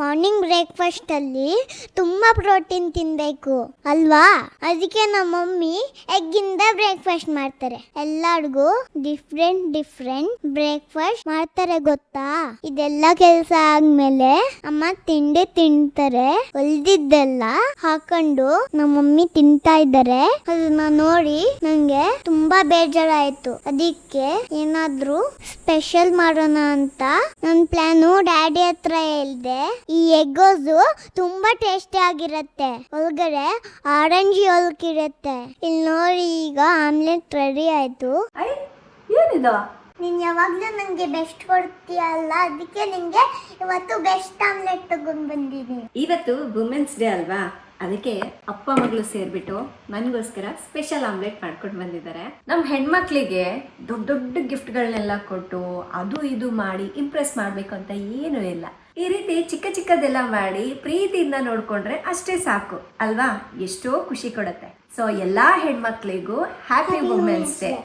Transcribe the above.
Morning breakfast ಅಲ್ಲಿ ತುಂಬಾ protein ತಿನ್ಬೇಕು ಅಲ್ವಾ? ಅದಕ್ಕೆ ನಮ್ಮ ಮಮ್ಮಿ ಎಗ್ ಇಂದ ಬ್ರೇಕ್ಫಾಸ್ಟ್ ಮಾಡ್ತಾರೆ. ಎಲ್ಲರಿಗೂ ಡಿಫ್ರೆಂಟ್ ಬ್ರೇಕ್ಫಾಸ್ಟ್ ಮಾಡ್ತಾರೆ ಗೊತ್ತಾ? ಇದೆಲ್ಲ ಕೆಲಸ ಆದ್ಮೇಲೆ ಅಮ್ಮ ತಿಂಡಿ ತಿಂತಾರೆ. ಹೊಲ್ದಿದ್ದೆಲ್ಲ ಹಾಕೊಂಡು ನಮ್ಮ ಮಮ್ಮಿ ತಿಂತಾ ಇದ್ದಾರೆ. ಅದನ್ನ ನೋಡಿ ನಂಗೆ ತುಂಬಾ ಬೇಜಾರಾಯ್ತು. ಅದಕ್ಕೆ ಏನಾದ್ರೂ ಸ್ಪೆಷಲ್ ಮಾಡೋಣ ಅಂತ ನನ್ನ ಪ್ಲಾನು ಡ್ಯಾಡಿ ಹತ್ರ ಹೇಳ್ದೆ. ಈ ಎಗ್ಗೋಸು ತುಂಬಾ ಟೇಸ್ಟಿ ಆಗಿರತ್ತೆ. ಒಳಗಡೆ ಆರೆಂಜ್ ಯolk ಇರುತ್ತೆ. ಇಲ್ಲಿ ನೋಡಿ, ಈಗ ಆಮ್ಲೆಟ್ ರೆಡಿ ಆಯ್ತು. ಏನಿದು? ನೀನ್ ಯಾವಾಗ್ಲೂ ನಂಗೆ ಬೆಸ್ಟ್ ಕೊಡ್ತೀಯಲ್ಲ, ಅದಕ್ಕೆ ನಿಂಗೆ ಇವತ್ತು ಬೆಸ್ಟ್ ಆಮ್ಲೆಟ್ ತಗೊಂಡ್ ಬಂದಿದ್ದೀನಿ. ಇವತ್ತು ವುಮೆನ್ಸ್ ಡೇ ಅಲ್ವಾ, ಅದಕ್ಕೆ ಅಪ್ಪ ಮಗಳು ಸೇರ್ಬಿಟ್ಟು ನನಗೋಸ್ಕರ ಸ್ಪೆಷಲ್ ಆಮ್ಲೆಟ್ ಮಾಡ್ಕೊಂಡು ಬಂದಿದ್ದಾರೆ. ನಮ್ಮ ಹೆಣ್ಮಕ್ಳಿಗೆ ದೊಡ್ಡ ದೊಡ್ಡ ಗಿಫ್ಟ್ಗಳನ್ನೆಲ್ಲ ಕೊಟ್ಟು ಅದು ಇದು ಮಾಡಿ ಇಂಪ್ರೆಸ್ ಮಾಡಬೇಕು ಅಂತ ಏನೂ ಇಲ್ಲ. ಈ ರೀತಿ ಚಿಕ್ಕ ಚಿಕ್ಕದೆಲ್ಲ ಮಾಡಿ ಪ್ರೀತಿಯಿಂದ ನೋಡ್ಕೊಂಡ್ರೆ ಅಷ್ಟೇ ಸಾಕು ಅಲ್ವಾ? ಎಷ್ಟೋ ಖುಷಿ ಕೊಡುತ್ತೆ. ಸೊ ಎಲ್ಲಾ ಹೆಣ್ಮಕ್ಳಿಗೂ ಹ್ಯಾಪಿ ವುಮೆನ್ಸ್ ಡೇ.